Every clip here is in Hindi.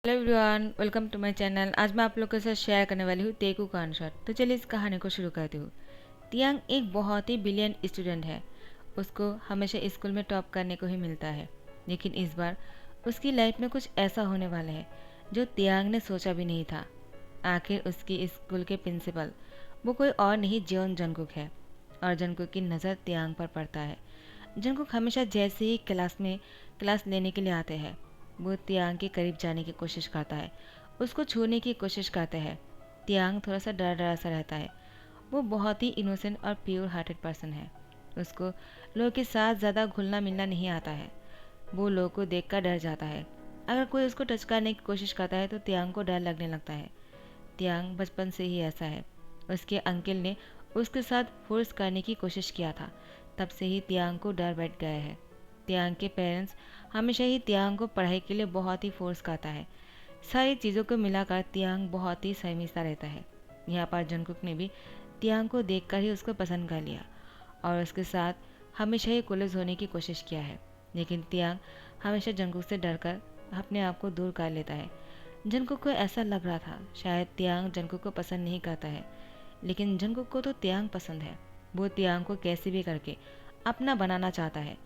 Hello everyone, welcome to my channel. आज मैं आप लोग के साथ शेयर करने वाली हूँ तेकू का आंसर। तो चलिए इस कहानी को शुरू करती हूँ। तियांग एक बहुत ही ब्रिलियंट स्टूडेंट है। उसको हमेशा स्कूल में टॉप करने को ही मिलता है, लेकिन इस बार उसकी लाइफ में कुछ ऐसा होने वाला है जो तियांग ने सोचा भी नहीं था। आखिर उसकी स्कूल के प्रिंसिपल वो कोई और नहीं, जियोन जंगकुक है। और जंगकुक की नज़र तियांग पर पड़ता है। जंगकुक हमेशा जैसे ही क्लास लेने के लिए आते हैं, वो तियांग के करीब जाने की कोशिश करता है, उसको छूने की कोशिश करता है। तियांग थोड़ा सा डर डरा सा रहता है। वो बहुत ही इनोसेंट और प्योर हार्टेड पर्सन है। उसको लोगों के साथ ज़्यादा घुलना मिलना नहीं आता है। वो लोगों को देख कर डर जाता है। अगर कोई उसको टच करने की कोशिश करता है तो तियांग को डर लगने लगता है। तियांग बचपन से ही ऐसा है। उसके अंकल ने उसके साथ फोर्स करने की कोशिश किया था, तब से ही तियांग को डर बैठ गया है। तियांग के पेरेंट्स हमेशा ही तियांग को पढ़ाई के लिए बहुत ही फोर्स करता है। सारी चीज़ों को मिलाकर तियांग बहुत ही सहमीसा रहता है। यहाँ पर जंगकुक ने भी तियांग को देखकर ही उसको पसंद कर लिया और उसके साथ हमेशा ही क्लोज होने की कोशिश किया है। लेकिन तियांग हमेशा जंगकुक से डरकर अपने आप को दूर कर लेता है। जंगकुक को ऐसा लग रहा था शायद तियांग जंगकुक को पसंद नहीं करता है, लेकिन जंगकुक को तो तियांग पसंद है। वो तियांग को कैसे भी करके अपना बनाना चाहता है।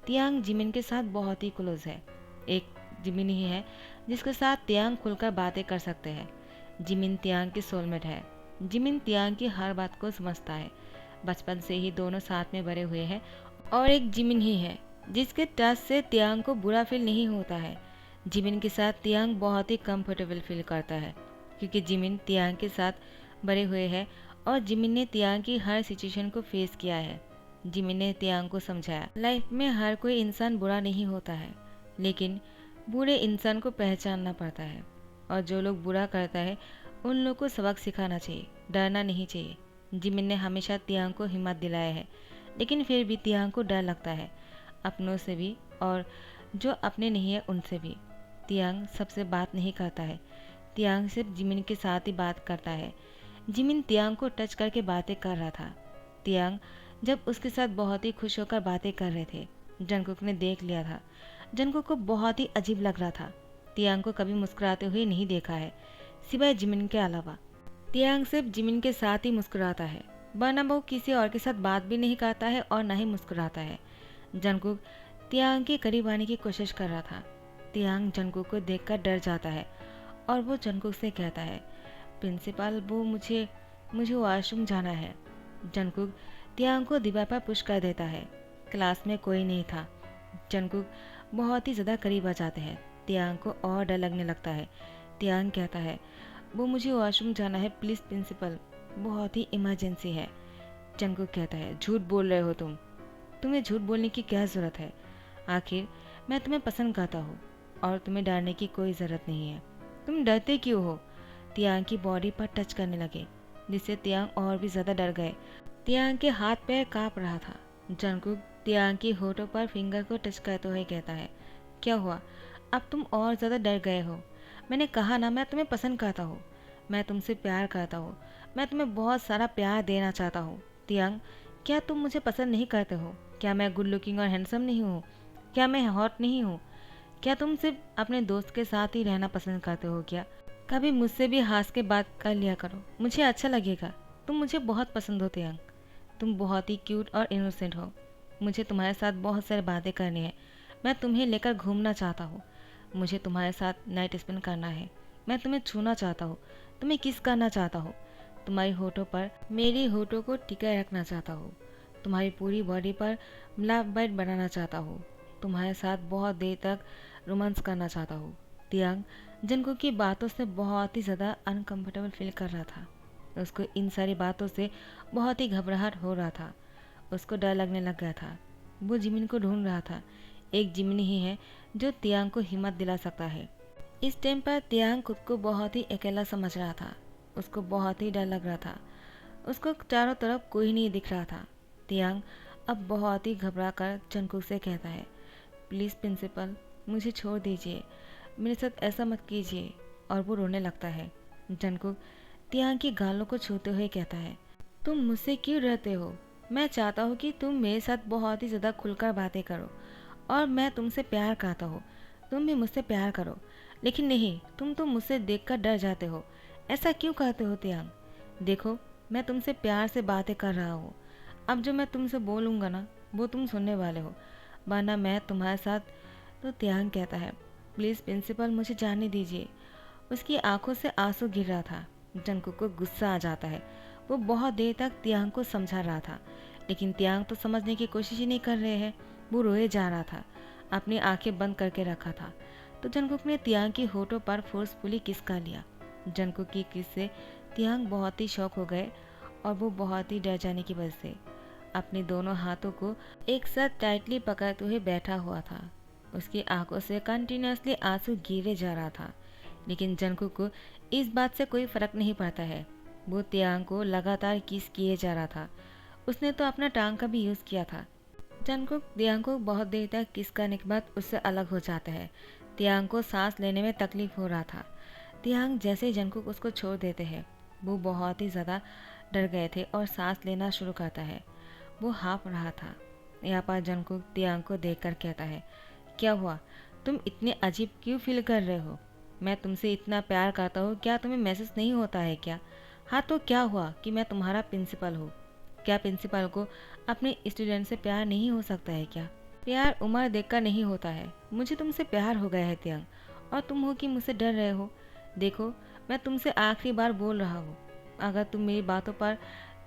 तियांग जिमिन के साथ बहुत ही क्लोज है। एक जिमिन ही है जिसके साथ तियांग खुलकर बातें कर सकते हैं। जिमिन तियांग की सोलमेट है। जिमिन तियांग की हर बात को समझता है। बचपन से ही दोनों साथ में बड़े हुए हैं। और एक जिमिन ही है जिसके टच से तियांग को बुरा फील नहीं होता है। जिमिन के साथ तियांग बहुत ही कंफर्टेबल फील करता है, क्योंकि जिमिन तियांग के साथ बड़े हुए हैं और जिमिन ने तियांग की हर सिचुएशन को फेस किया है। जिमिन ने तियांग को समझाया लाइफ में हर कोई इंसान बुरा नहीं होता है, लेकिन बुरे इंसान को पहचानना पड़ता है। और जो लोग बुरा करता है उन लोग को सबक सिखाना चाहिए, डरना नहीं चाहिए। जिमिन ने हमेशा तियांग को हिम्मत दिलाया है, लेकिन फिर भी तियांग को डर लगता है, अपनों से भी और जो अपने नहीं है उनसे भी। तियांग सबसे बात नहीं करता है। तियांग सिर्फ जिमिन के साथ ही बात करता है। जिमिन तियांग को टच करके बातें कर रहा था। तियांग जब उसके साथ बहुत ही खुश होकर बातें कर रहे थे, जंगकुक ने देख लिया था। जंगकुक को बहुत ही अजीब लग रहा था। तियांग को कभी मुस्कुराते हुए नहीं देखा है, सिवाय जिमिन के अलावा। तियांग सिर्फ जिमिन के साथ ही मुस्कुराता है, वरना वो किसी और के साथ बात भी नहीं करता है और न ही मुस्कुराता है। जंगकुक तियांग के करीब आने की कोशिश कर रहा था। तियांग जंगकुक को देखकर डर जाता है और वो जंगकुक से कहता है, प्रिंसिपल वो मुझे मुझे वॉशरूम जाना है। जंगकुक तियांग को दीवार पर पुश कर देता है। क्लास में कोई नहीं था। जंगकुक बहुत ही ज़्यादा करीब आ जाते हैं। तियांग को और डर लगने लगता है। तियांग कहता है, वो मुझे वॉशरूम जाना है प्लीज़ प्रिंसिपल, बहुत ही इमरजेंसी है। जंगकुक कहता है, झूठ बोल रहे हो तुम्हें झूठ बोलने की क्या ज़रूरत है? आखिर मैं तुम्हें पसंद करता हूँ और तुम्हें डरने की कोई ज़रूरत नहीं है। तुम डरते क्यों हो? तियांग की बॉडी पर टच करने लगे, जिससे तियांग और भी ज़्यादा डर गए। तियांग के हाथ पैर काँप रहा था। जंगकुक तियांग की होठों पर फिंगर को टच करते हुए कहता है, क्या हुआ? अब तुम और ज़्यादा डर गए हो। मैंने कहा ना, मैं तुम्हें पसंद करता हूँ। मैं तुमसे प्यार करता हूँ। मैं तुम्हें बहुत सारा प्यार देना चाहता हूँ। तियांग, क्या तुम मुझे पसंद नहीं करते हो? क्या मैं गुड लुकिंग और हैंडसम नहीं हूँ? क्या मैं हॉट नहीं हूँ? क्या तुम सिर्फ अपने दोस्त के साथ ही रहना पसंद करते हो क्या? कभी मुझसे भी हंस के बात कर लिया करो, मुझे अच्छा लगेगा। तुम मुझे बहुत पसंद हो तियांग। तुम बहुत ही क्यूट और इनोसेंट हो। मुझे तुम्हारे साथ बहुत सारी बातें करनी है। मैं तुम्हें लेकर घूमना चाहता हूँ। मुझे तुम्हारे साथ नाइट स्पेंड करना है। मैं तुम्हें छूना चाहता हूँ, तुम्हें किस करना चाहता हूँ। तुम्हारी होठों पर मेरी होठों को टिकाए रखना चाहता हूँ। तुम्हारी पूरी बॉडी पर लव बाइट बनाना चाहता हूँ। तुम्हारे साथ बहुत देर तक रोमांस करना चाहता हूँ। तियांग जिनको की बातों से बहुत ही ज़्यादा अनकंफर्टेबल फील कर रहा था। उसको इन सारी बातों से बहुत ही घबराहट हो रहा था। उसको डर लगने लग गया था। वो जिमिन को ढूंढ रहा था। एक जिमिन ही है जो तियांग को हिम्मत दिला सकता है। इस टाइम पर तियांग खुद को बहुत ही अकेला समझ रहा था। उसको बहुत ही डर लग रहा था। उसको चारों तरफ कोई नहीं दिख रहा था। तियांग अब बहुत ही घबरा कर जंगकुक से कहता है, प्लीज़ प्रिंसिपल मुझे छोड़ दीजिए, मेरे साथ ऐसा मत कीजिए। और वो रोने लगता है। जंगकुक तियांग की गालों को छूते हुए कहता है, तुम मुझसे क्यों डरते हो? मैं चाहता हूँ कि तुम मेरे साथ बहुत ही ज़्यादा खुलकर बातें करो और मैं तुमसे प्यार करता हूँ। तुम भी मुझसे प्यार करो। लेकिन नहीं, तुम तो मुझसे देखकर डर जाते हो। ऐसा क्यों कहते हो तियांग? देखो, मैं तुमसे प्यार से बातें कर रहा हूँ। अब जो मैं तुमसे बोलूँगा ना, वो तुम सुनने वाले हो, वरना मैं तुम्हारे साथ। तो तियांग कहता है, प्लीज़ प्रिंसिपल, मुझे जाने दीजिए। उसकी आंखों से आंसू गिर रहा था। जंगकुक को गुस्सा आ जाता है। वो बहुत देर तक तियांग को समझा रहा था, लेकिन तियांग तो समझने की कोशिश ही नहीं कर रहे हैं। वो रोए जा रहा था, अपनी आंखें बंद करके रखा था। तो जंगकुक ने तियांग की होठों पर फोर्सफुली किस कर लिया। जंगकुक की किस से तियांग बहुत ही शौक हो गए और वो बहुत ही डर जाने की वजह से अपने दोनों हाथों को एक साथ टाइटली पकड़ते हुए बैठा हुआ था। उसकी आंखों से कंटिन्यूसली आंसू गिरे जा रहा था, लेकिन जंगकुक को इस बात से कोई फर्क नहीं पड़ता है। वो तियांग को लगातार किस किए जा रहा था। उसने तो अपना टांग का भी यूज़ किया था। जंगकुक तियांग को बहुत देर तक किस करने के बाद उससे अलग हो जाता है। तियांग को सांस लेने में तकलीफ हो रहा था। तियांग जैसे ही जंगकुक उसको छोड़ देते हैं, वो बहुत ही ज़्यादा डर गए थे और सांस लेना शुरू करता है। वो हाँफ रहा था। यहाँ पर जंगकुक तियांग को देखकर कहता है, क्या हुआ? तुम इतने अजीब क्यों फील कर रहे हो? मैं तुमसे इतना प्यार करता हूँ, क्या तुम्हें महसूस नहीं होता है क्या? हाँ, तो क्या हुआ कि मैं तुम्हारा प्रिंसिपल हूँ? क्या प्रिंसिपल को अपने स्टूडेंट से प्यार नहीं हो सकता है क्या? प्यार उम्र देखकर नहीं होता है। मुझे तुमसे प्यार हो गया है तियांग, और तुम हो कि मुझसे डर रहे हो। देखो, मैं तुमसे आखिरी बार बोल रहा हूँ, अगर तुम मेरी बातों पर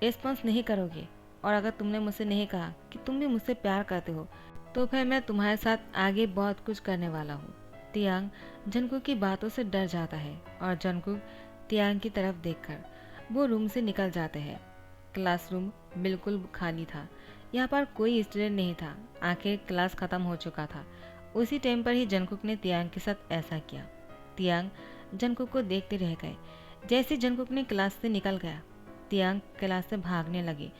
रिस्पॉन्स नहीं करोगे और अगर तुमने मुझसे नहीं कहा कि तुम भी मुझसे प्यार करते हो, तो फिर मैं तुम्हारे साथ आगे बहुत कुछ करने वाला हूँ। तियांग जंगकुक की बातों से डर जाता है और जंगकुक तियांग की तरफ देखकर वो रूम से निकल जाते हैं। क्लासरूम बिल्कुल खाली था। यहाँ पर कोई स्टूडेंट नहीं था। आखिर क्लास खत्म हो चुका था। उसी टाइम पर ही जंगकुक ने तियांग के साथ ऐसा किया। तियांग जंगकुक को देखते रह गए। जैसे जंगकुक ने क्लास से निकल गया, तियांग क्लास से भागने लगे।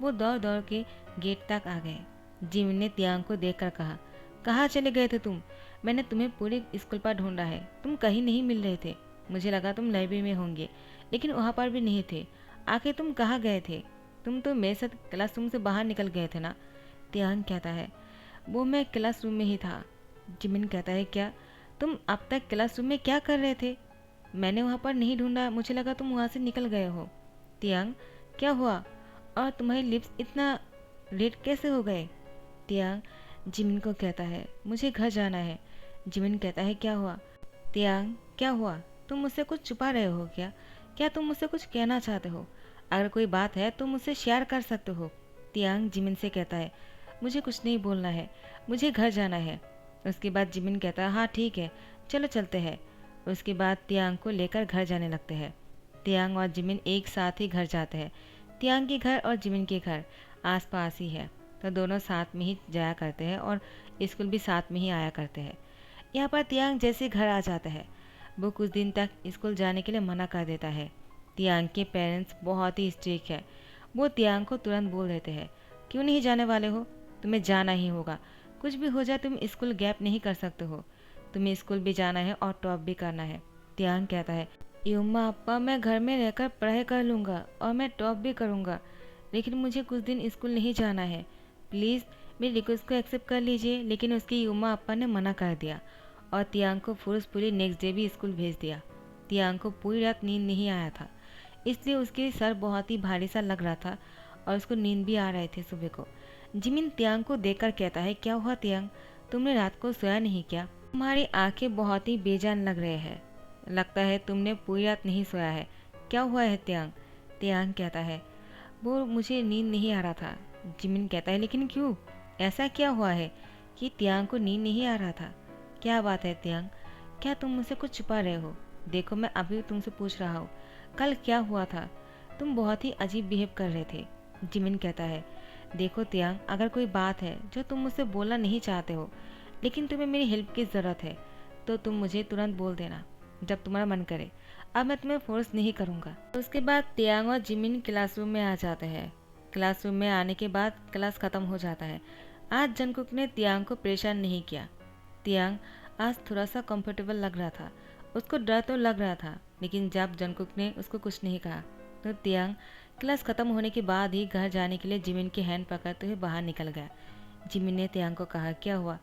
वो दौड़ दौड़ के गेट तक आ गए। जिमिन ने तियांग को देखकर कहा, कहाँ चले गए थे तुम? मैंने तुम्हें पूरे स्कूल पर ढूंढा है, तुम कहीं नहीं मिल रहे थे। मुझे लगा तुम लाइब्रेरी में होंगे, लेकिन वहाँ पर भी नहीं थे। आखिर तुम कहाँ गए थे? तुम तो मेरे साथ क्लासरूम से बाहर निकल गए थे ना? तियांग कहता है, वो मैं क्लासरूम में ही था। जिमिन कहता है, क्या तुम अब तक क्लासरूम में क्या कर रहे थे? मैंने वहाँ पर नहीं ढूंढा, मुझे लगा तुम वहाँ से निकल गए हो। तियांग, क्या हुआ? और तुम्हारी लिप्स इतना रेड कैसे हो गए? तियांग जिमिन को कहता है, मुझे घर जाना है। जिमिन कहता है, क्या हुआ? तियांग, क्या हुआ? तुम मुझसे कुछ छुपा रहे हो क्या? क्या तुम मुझसे कुछ कहना चाहते हो? अगर कोई बात है तो मुझसे शेयर कर सकते हो। तियांग जिमिन से कहता है, मुझे कुछ नहीं बोलना है, मुझे घर जाना है। उसके बाद जिमिन कहता है, हाँ ठीक है, चलो चलते हैं। उसके बाद तियांग को लेकर घर जाने लगते हैं। तियांग और जिमिन एक साथ ही घर जाते हैं। तियांग के घर और जिमिन के घर आस पास ही है, तो दोनों साथ में ही जाया करते हैं और स्कूल भी साथ में ही आया करते हैं। यहाँ पर तियांग जैसे घर आ जाता है, वो कुछ दिन तक स्कूल जाने के लिए मना कर देता है। तियांग के पेरेंट्स बहुत ही स्ट्रिक्ट है। वो तियांग को तुरंत बोल देते हैं, क्यों नहीं जाने वाले हो? तुम्हें जाना ही होगा। कुछ भी हो जाए तुम स्कूल गैप नहीं कर सकते हो। तुम्हें स्कूल भी जाना है और टॉप भी करना है। तियांग कहता है, युम्मा अप्पा, मैं घर में रहकर पढ़ाई कर लूँगा और मैं टॉप भी करूँगा, लेकिन मुझे कुछ दिन स्कूल नहीं जाना है। प्लीज़ मेरी रिक्वेस्ट को एक्सेप्ट कर लीजिए। लेकिन उसकी युम्मा अप्पा ने मना कर दिया और तियांग को फोर्सफुली नेक्स्ट डे भी स्कूल भेज दिया। तियांग को पूरी रात नींद नहीं आया था, इसलिए उसके सर बहुत ही भारी सा लग रहा था और उसको नींद भी आ रहे थे सुबह को। जिमिन तियांग को देखकर कहता है, क्या हुआ तियांग, तुमने रात को सोया नहीं क्या? तुम्हारी आंखें बहुत ही बेजान लग रहे हैं, लगता है तुमने पूरी रात नहीं सोया है। क्या हुआ है तियांग? तियांग कहता है, वो मुझे नींद नहीं आ रहा था। जिमिन कहता है, लेकिन क्यों? ऐसा क्या हुआ है कि तियांग को नींद नहीं आ रहा था? क्या बात है तियांग, क्या तुम मुझसे कुछ छुपा रहे हो? देखो, मैं अभी तुमसे पूछ रहा हूँ, कल क्या हुआ था? तुम बहुत ही अजीब बिहेव कर रहे थे। जिमिन कहता है, देखो तियांग, अगर कोई बात है जो तुम मुझसे बोलना नहीं चाहते हो, लेकिन तुम्हें मेरी हेल्प की ज़रूरत है, तो तुम मुझे तुरंत बोल देना जब तुम्हारा मन करे। अब मैं तुम्हें फोर्स नहीं करूँगा। उसके बाद तियांग और जिमिन क्लासरूम में आ जाते हैं। क्लासरूम में आने के बाद क्लास ख़त्म हो जाता है। आज जंगकुक ने तियांग को परेशान नहीं किया। तियांग आज थोड़ा सा कंफर्टेबल लग रहा था। उसको डर तो लग रहा था, लेकिन जब जंगकुक ने उसको कुछ नहीं कहा तो तियांग क्लास ख़त्म होने के बाद ही घर जाने के लिए जिमिन की हैंड पकड़ते हुए बाहर निकल गया। जिमिन ने तियांग को कहा, क्या हुआ?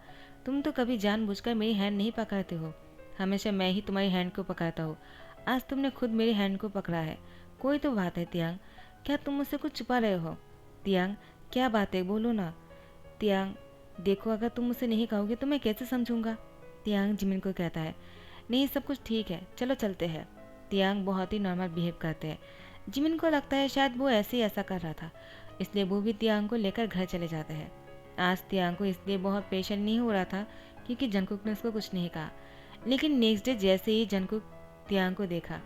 तुम तो कभी जानबूझकर मेरी हैंड नहीं पकड़ते हो। हमेशा मैं ही तुम्हारी हैंड को पकड़ता हूँ। आज तुमने खुद मेरी हैंड को पकड़ा है। कोई तो बात है तियांग, क्या तुम मुझसे कुछ छुपा रहे हो? तियांग, क्या बात है, बोलो ना। तियांग, देखो अगर तुम मुझसे नहीं कहोगे तो मैं कैसे समझूंगा? तियांग जिमिन को कहता है, नहीं सब कुछ ठीक है, चलो चलते हैं। तियांग बहुत ही नॉर्मल बिहेव करते हैं। जिमिन को लगता है शायद वो ऐसे ही ऐसा कर रहा था, इसलिए वो भी तियांग को लेकर घर चले जाते हैं। आज तियांग को इसलिए बहुत पेशेंट नहीं हो रहा था क्योंकि जंगकुक ने उसको कुछ नहीं कहा, लेकिन नेक्स्ट डे जैसे ही जंगकुक तियांग को देखा,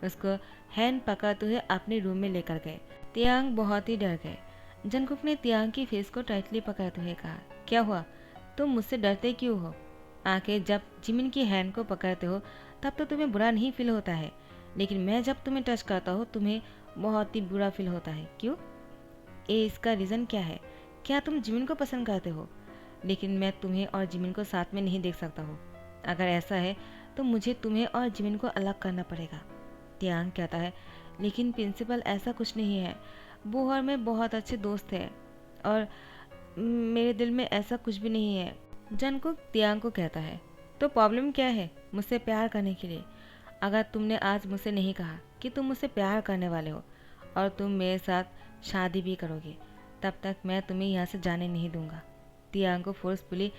उसको हैंड पकड़ते हुए अपने रूम में लेकर गए। तियांग बहुत ही डर गए। जंगकुक ने तियांग की फेस को टाइटली पकड़ते हुए कहा, क्या हुआ, तुम मुझसे डरते क्यों हो? आखिर जब जिमिन की हैंड को पकड़ते हो तब तो तुम्हें बुरा नहीं फील होता है, लेकिन मैं जब तुम्हें टच करता हूँ तुम्हें बहुत ही बुरा फील होता है, क्यों? इसका रीज़न क्या है? क्या तुम जिमिन को पसंद करते हो? लेकिन मैं तुम्हें और जिमिन को साथ में नहीं देख सकता हूँ। अगर ऐसा है तो मुझे तुम्हें और जिमिन को अलग करना पड़ेगा। तियांग कहता है, लेकिन प्रिंसिपल ऐसा कुछ नहीं है, वो और मैं बहुत अच्छे दोस्त हैं और मेरे दिल में ऐसा कुछ भी नहीं है। जंगकुक तियांग को कहता है, तो प्रॉब्लम क्या है मुझसे प्यार करने के लिए? अगर तुमने आज मुझसे नहीं कहा कि तुम मुझसे प्यार करने वाले हो और तुम मेरे साथ शादी भी करोगे, तब तक मैं तुम्हें यहाँ से जाने नहीं दूंगा। तियांग को फोर्सफुली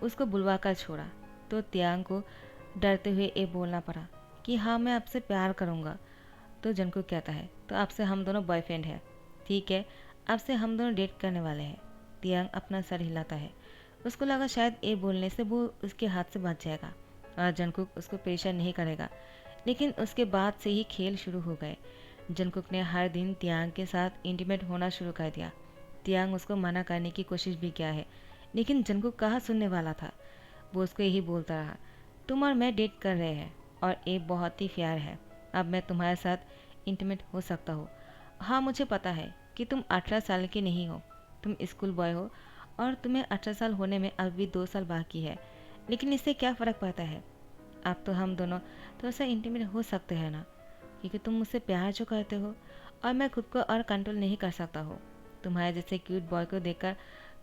उसको बुलवा कर छोड़ा तो तियांग को डरते हुए ये बोलना पड़ा कि हाँ मैं आपसे प्यार करूँगा। तो जंगकुक कहता है, तो आपसे हम दोनों बॉयफ्रेंड हैं, ठीक है, आपसे हम दोनों डेट करने वाले हैं। तियांग अपना सर हिलाता है। उसको लगा शायद ये बोलने से वो उसके हाथ से बच जाएगा और जंगकुक उसको परेशान नहीं करेगा, लेकिन उसके बाद से ही खेल शुरू हो गए। जंगकुक ने हर दिन तियांग के साथ इंटीमेट होना शुरू कर दिया। तियांग उसको मना करने की कोशिश भी किया है, लेकिन जंगकुक कहाँ सुनने वाला था। वो उसको यही बोलता रहा, तुम और मैं डेट कर रहे हैं और ये बहुत ही प्यार है, अब मैं तुम्हारे साथ इंटीमेट हो सकता हूँ। हाँ मुझे पता है कि तुम 18 साल की नहीं हो, तुम स्कूल बॉय हो और तुम्हें 18 साल होने में अब भी 2 साल बाकी है, लेकिन इससे क्या फ़र्क पड़ता है? अब तो हम दोनों थोड़ा सा इंटीमेट हो सकते हैं ना, क्योंकि तुम मुझसे प्यार जो करते हो और मैं खुद को और कंट्रोल नहीं कर सकता हूँ। तुम्हारे जैसे क्यूट बॉय को देखकर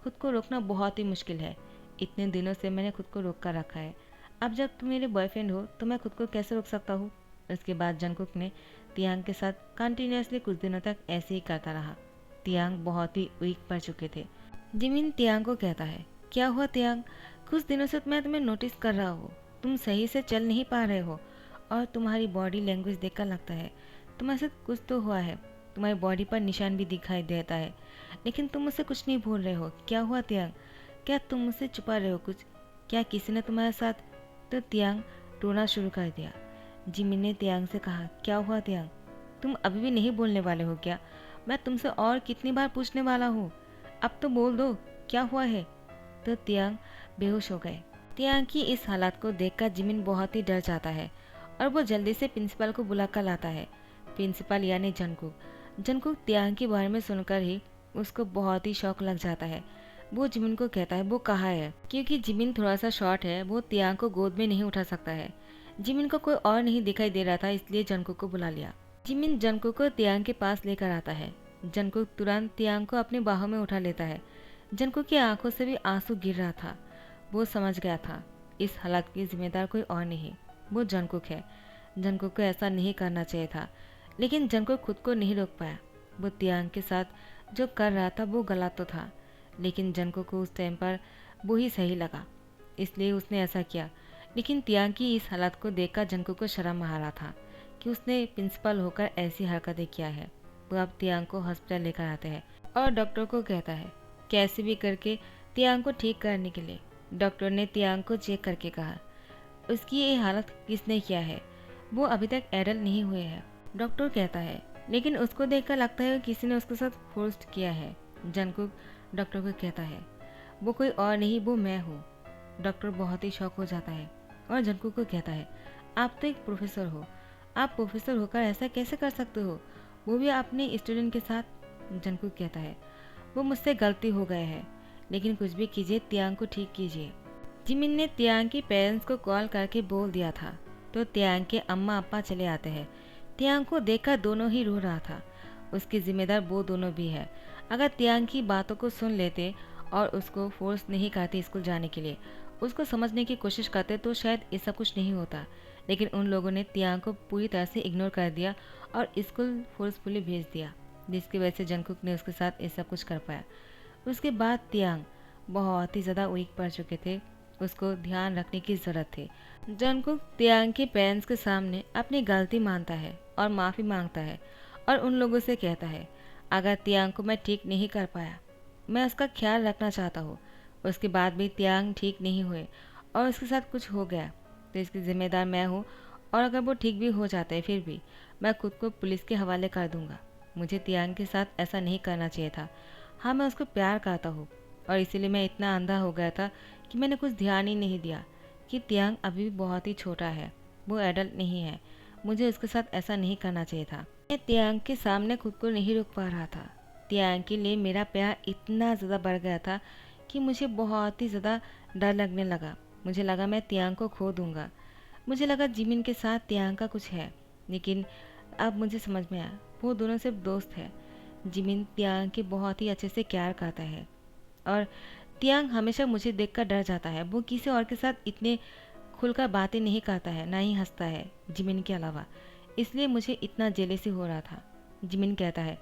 खुद को रोकना बहुत ही मुश्किल है। इतने दिनों से मैंने खुद को रोक कर रखा है, अब जब तुम मेरे बॉयफ्रेंड हो तो मैं खुद को कैसे रोक सकता हूँ? उसके बाद जंगकुक ने तियांग के साथ कंटिन्यूसली कुछ दिनों तक ऐसे ही करता रहा। तियांग बहुत ही वीक पड़ चुके थे। जिमिन तियांग को कहता है, क्या हुआ तियांग, कुछ दिनों से मैं तुम्हें नोटिस कर रहा हूँ, तुम सही से चल नहीं पा रहे हो और तुम्हारी बॉडी लैंग्वेज देखकर लगता है तुम्हारे साथ कुछ तो हुआ है। तुम्हारी बॉडी पर निशान भी दिखाई देता है, लेकिन तुम मुझसे कुछ नहीं बोल रहे हो। क्या हुआ तियांग, क्या तुम मुझसे छुपा रहे हो कुछ? क्या किसी ने तुम्हारे साथ? तो तियांग रोना शुरू कर दिया। जिमिन ने तियांग से कहा, क्या हुआ तियांग, तुम अभी भी नहीं बोलने वाले हो क्या? मैं तुमसे और कितनी बार पूछने वाला हूँ, अब तो बोल दो, क्या हुआ है? तो तियांग बेहोश हो गए। तियांग की इस हालत को देखकर जिमिन बहुत ही डर जाता है और वो जल्दी से प्रिंसिपल को बुलाकर लाता है। प्रिंसिपल यानी जंगकुक। जंगकुक तियांग के बारे में सुनकर ही उसको बहुत ही शौक लग जाता है। वो जिमिन को कहता है वो कहाँ है, क्योंकि जिमिन थोड़ा सा शॉर्ट है, वो तियांग को गोद में नहीं उठा सकता है। जिमिन को कोई और नहीं दिखाई दे रहा था, इसलिए जंगकुक को बुला लिया। जिमिन जंगकुक को तियांग के पास लेकर आता है। जंगकुक तुरंत तियांग को अपनी बाहों में उठा लेता है। जंगकुक की आंखों से भी आंसू गिर रहा था। वो समझ गया था इस हालत की जिम्मेदार कोई और नहीं, वो जंगकुक है। जंगकुक को ऐसा नहीं करना चाहिए था, लेकिन जंगकुक खुद को नहीं रोक पाया। वो तियांग के साथ जो कर रहा था वो गलत तो था, लेकिन जंगकुक को उस टाइम पर वो ही सही लगा, इसलिए उसने ऐसा किया। लेकिन तियांग की इस हालत को देखकर जंगकुक को शर्म आ रहा था कि उसने प्रिंसिपल होकर ऐसी हरकतें किया है। वो अब तियांग को हॉस्पिटल लेकर आते हैं और डॉक्टर को कहता है कैसे भी करके तियांग को ठीक करने के लिए। डॉक्टर ने तियांग को चेक करके कहा, उसकी ये हालत किसने किया है, वो अभी तक एडल्ट नहीं हुए हैं। डॉक्टर कहता है लेकिन उसको देखकर लगता है किसी ने उसके साथ फोर्स किया है। जंगकुक डॉक्टर को कहता है वो कोई और नहीं, वो मैं हूँ। डॉक्टर बहुत ही शॉक हो जाता है और जंगकुक को कहता है आप तो एक प्रोफेसर हो, आप प्रोफेसर होकर ऐसा कैसे कर सकते हो, वो भी अपने स्टूडेंट के साथ। जंगकुक कहता है वो मुझसे गलती हो गए है, लेकिन कुछ भी कीजिए तियांग को ठीक कीजिए। जिमिन ने तियांग के पेरेंट्स को कॉल करके बोल दिया था, तो तियांग के अम्मा अप्पा चले आते हैं। तियांग को देखकर दोनों ही रो रहा था, उसकी जिम्मेदार वो दोनों भी है। अगर तियांग की बातों को सुन लेते और उसको फोर्स नहीं करते स्कूल जाने के लिए, उसको समझने की कोशिश करते तो शायद ये सब कुछ नहीं होता, लेकिन उन लोगों ने तियांग को पूरी तरह से इग्नोर कर दिया और स्कूल फोर्सफुली भेज दिया, जिसकी वजह से जंगकुक ने उसके साथ ये सब कुछ कर पाया। उसके बाद तियांग बहुत ही ज़्यादा वीक पड़ चुके थे, उसको ध्यान रखने की ज़रूरत थी। जंगकुक तियांग के पेरेंट्स के सामने अपनी गलती मानता है और माफ़ी मांगता है और उन लोगों से कहता है, अगर तियांग को मैं ठीक नहीं कर पाया, मैं उसका ख्याल रखना चाहता हूँ। उसके बाद भी तियांग ठीक नहीं हुए और उसके साथ कुछ हो गया तो इसकी जिम्मेदार मैं हूँ, और अगर वो ठीक भी हो जाता है फिर भी मैं खुद को पुलिस के हवाले कर दूंगा। मुझे तियांग के साथ ऐसा नहीं करना चाहिए था। हाँ, मैं उसको प्यार करता हूँ और इसीलिए मैं इतना अंधा हो गया था कि मैंने कुछ ध्यान ही नहीं दिया कि तियांग अभी भी बहुत ही छोटा है, वो एडल्ट नहीं है। मुझे उसके साथ ऐसा नहीं करना चाहिए था। मैं तियांग के सामने खुद को नहीं रोक पा रहा था। तियांग के लिए मेरा प्यार इतना ज़्यादा बढ़ गया था कि मुझे बहुत ही ज़्यादा डर लगने लगा। मुझे लगा मैं तियांग को खो दूंगा। मुझे लगा जिमिन के साथ तियांग का कुछ है, लेकिन अब मुझे समझ में आया वो दोनों सिर्फ दोस्त है। जिमिन तियांग के बहुत ही अच्छे से केयर करता है और तियांग हमेशा मुझे देखकर डर जाता है। वो किसी और के साथ इतने खुलकर बातें नहीं करता है, ना ही हंसता है जिमिन के अलावा। इसलिए मुझे इतना जेलेसी हो रहा था। जिमिन कहता है,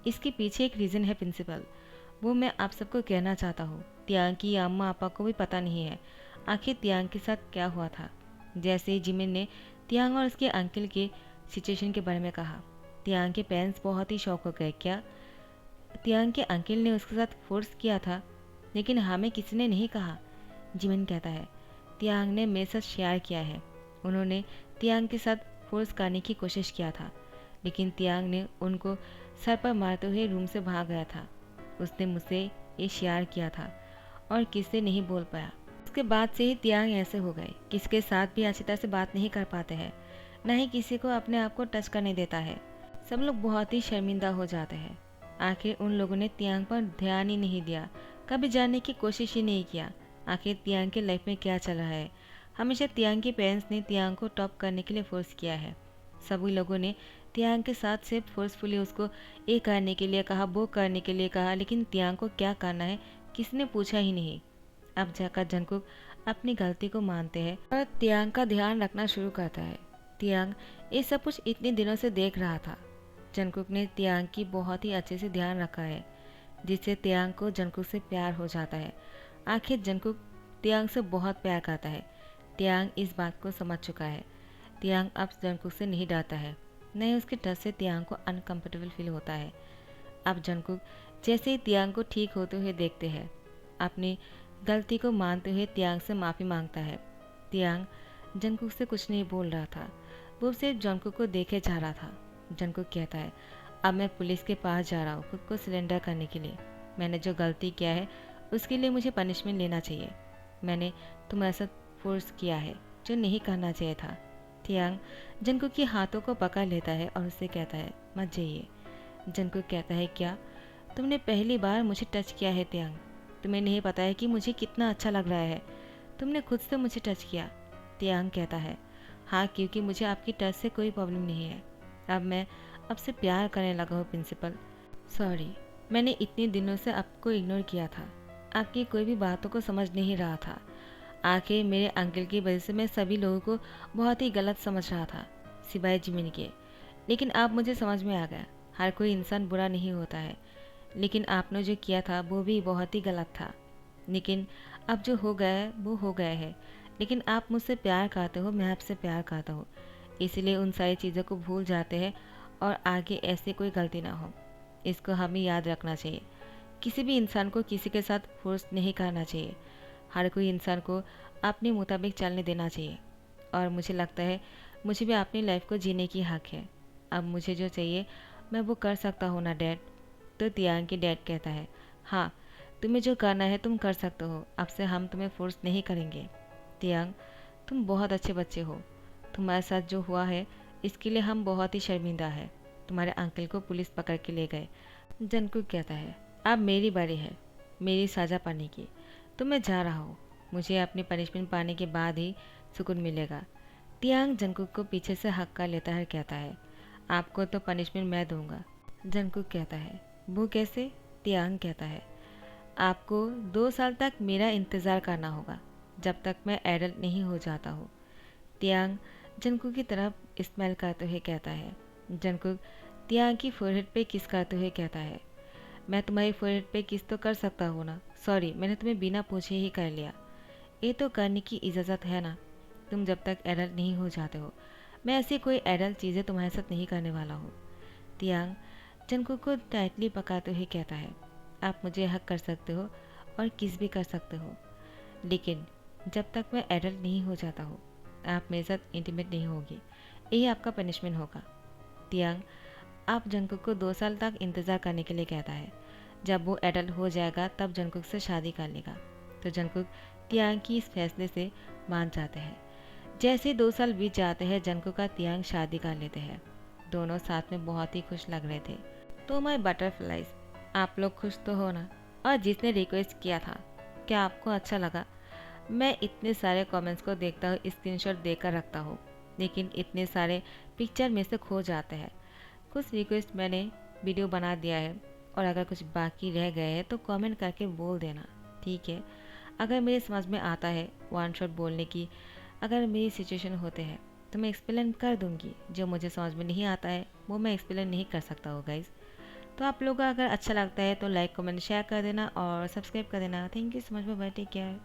इसके पीछे एक रीज़न है प्रिंसिपल, वो मैं आप सबको कहना चाहता हूँ। तियांग की अम्मा आपा को भी पता नहीं है आखिर तियांग के साथ क्या हुआ था। जैसे ही जिमिन ने तियांग और उसके अंकल के सिचुएशन के बारे में कहा, तियांग के पेरेंट्स बहुत ही शौक हो गए। क्या तियांग के अंकल ने उसके साथ फोर्स किया था? लेकिन हमें किसी ने नहीं कहा। जिमिन कहता है, तियांग ने मेरे साथ शेयर किया है। उन्होंने तियांग के साथ फोर्स करने की कोशिश किया था, लेकिन तियांग ने उनको सर पर मारते हुए रूम से भाग गया था। उसने मुझसे ये शेयर किया था और किससे नहीं बोल पाया। उसके बाद से ही तियांग ऐसे हो गए, किसी के साथ भी अच्छी तरह से बात नहीं कर पाते हैं, न ही किसी को अपने आप को टच करने देता है। सब लोग बहुत ही शर्मिंदा हो जाते हैं। आखिर उन लोगों ने तियांग पर ध्यान ही नहीं दिया, कभी जानने की कोशिश ही नहीं किया आखिर तियांग के लाइफ में क्या चल रहा है। हमेशा तियांग के पेरेंट्स ने तियांग को टॉप करने के लिए फोर्स किया है। सभी लोगों ने तियांग के साथ सिर्फ फोर्सफुली उसको ये करने के लिए कहा, वो करने के लिए कहा, लेकिन तियांग को क्या करना है किसी ने पूछा ही नहीं। अब जाकर जंगकुक अपनी गलती को मानते हैं और तियांग का ध्यान रखना शुरू करता है। तियांग ये सब कुछ इतने दिनों से देख रहा था। जंगकुक ने तियांग की बहुत ही अच्छे से ध्यान रखा है, जिससे तियांग को जंगकुक से प्यार हो जाता है। आखिर जंगकुक तियांग से बहुत प्यार करता है। तियांग इस बात को समझ चुका है। तियांग अब जंगकुक से नहीं डरता है, न ही उसके डर से तियांग को अनकंफर्टेबल फील होता है। अब जंगकुक जैसे ही तियांग को ठीक होते हुए देखते हैं, अपनी गलती को मानते हुए तियांग से माफ़ी मांगता है। तियांग जंगकुक से कुछ नहीं बोल रहा था, वो सिर्फ जंगकुक को देखे जा रहा था। जंगकुक कहता है, अब मैं पुलिस के पास जा रहा हूँ खुद को सिलेंडर करने के लिए। मैंने जो गलती किया है उसके लिए मुझे पनिशमेंट लेना चाहिए। मैंने तुम्हारे साथ फोर्स किया है जो नहीं करना चाहिए था। तियांग जंगकुक के हाथों को पकड़ लेता है और उससे कहता है, मत जाइए। जंगकुक कहता है, क्या तुमने पहली बार मुझे टच किया है तियांग? तुम्हें नहीं पता है कि मुझे कितना अच्छा लग रहा है? तुमने खुद से मुझे टच किया। तियांग कहता है, हाँ, क्योंकि मुझे आपकी टच से कोई प्रॉब्लम नहीं है। अब मैं आपसे प्यार करने लगा हूँ प्रिंसिपल। सॉरी, मैंने इतने दिनों से आपको इग्नोर किया था, आपकी कोई भी बातों को समझ नहीं रहा था। आखिर मेरे अंकल की वजह से मैं सभी लोगों को बहुत ही गलत समझ रहा था, सिवाय जिमिन के। लेकिन अब मुझे समझ में आ गया, हर कोई इंसान बुरा नहीं होता है, लेकिन आपने जो किया था वो भी बहुत ही गलत था। लेकिन अब जो हो गया है वो हो गया है। लेकिन आप मुझसे प्यार करते हो, मैं आपसे प्यार करता हूँ, इसलिए उन सारी चीज़ों को भूल जाते हैं और आगे ऐसे कोई गलती ना हो। इसको हमें याद रखना चाहिए। किसी भी इंसान को किसी के साथ फोर्स नहीं करना चाहिए। हर कोई इंसान को अपने मुताबिक चलने देना चाहिए। और मुझे लगता है मुझे भी अपनी लाइफ को जीने की हक है। अब मुझे जो चाहिए मैं वो कर सकता हूँ ना डैड? तो तियांग के डैड कहता है, हाँ, तुम्हें जो करना है तुम कर सकते हो, अब से हम तुम्हें फोर्स नहीं करेंगे। तियांग, तुम बहुत अच्छे बच्चे हो। तुम्हारे साथ जो हुआ है इसके लिए हम बहुत ही शर्मिंदा है। तुम्हारे अंकल को पुलिस पकड़ के ले गए। जंगकुक कहता है, अब मेरी बारी है मेरी सज़ा पाने की, तो मैं जा रहा हूँ। मुझे अपनी पनिशमेंट पाने के बाद ही सुकून मिलेगा। तियांग जंगकुक को पीछे से हक कर लेता है, कहता है, आपको तो पनिशमेंट मैं दूंगा। जंगकुक कहता है, वो कैसे? तियांग कहता है, आपको 2 साल तक मेरा इंतज़ार करना होगा। जब तक मैं एडल्ट नहीं हो जाता हूँ। तियांग जंकुक की तरफ स्माइल करते हुए कहता है। जंकुक तियांग की फोरहेड पे किस करते हुए कहता है, मैं तुम्हारी फोरहेड पे किस तो कर सकता हूँ ना। सॉरी, मैंने तुम्हें बिना पूछे ही कर लिया। ये तो करने की इजाज़त है ना, तुम जब तक एडल्ट नहीं हो जाते हो। मैं ऐसी कोई एडल्ट चीज़ें तुम्हारे साथ नहीं करने वाला हूँ। तियांग जंकुक को टाइटली पकाते हुए कहता है, आप मुझे हक कर सकते हो और किस भी कर सकते हो, लेकिन जब तक मैं एडल्ट नहीं हो जाता हूँ आप मेरे साथ इंटीमेट नहीं होगी। यही आपका पनिशमेंट होगा। तियांग आप जंकुक को 2 साल तक इंतज़ार करने के लिए कहता है। जब वो एडल्ट हो जाएगा तब जंकुक से शादी कर लेगा। तो जंकुक तियांग की इस फैसले से मान जाते हैं। जैसे 2 साल बीत जाते हैं जंकुक का तियांग शादी कर लेते हैं। दोनों साथ में बहुत ही खुश लग रहे थे। तो माय बटरफ्लाइज, आप लोग खुश तो हो ना। और जिसने रिक्वेस्ट किया था, क्या आपको अच्छा लगा? मैं इतने सारे कमेंट्स को देखता हूँ, स्क्रीनशॉट देकर रखता हूँ, लेकिन इतने सारे पिक्चर में से खो जाते हैं। कुछ रिक्वेस्ट मैंने वीडियो बना दिया है और अगर कुछ बाकी रह गए हैं तो कमेंट करके बोल देना, ठीक है। अगर मेरे समझ में आता है वन शॉट बोलने की, अगर मेरी सिचुएशन होते हैं तो मैं एक्सप्लेन कर दूंगी। जो मुझे समझ में नहीं आता है वो मैं एक्सप्लेन नहीं कर सकता हूँ गाइज़। तो आप लोगों को अगर अच्छा लगता है तो लाइक कमेंट शेयर कर देना और सब्सक्राइब कर देना। Thank you so much, bye bye, take care.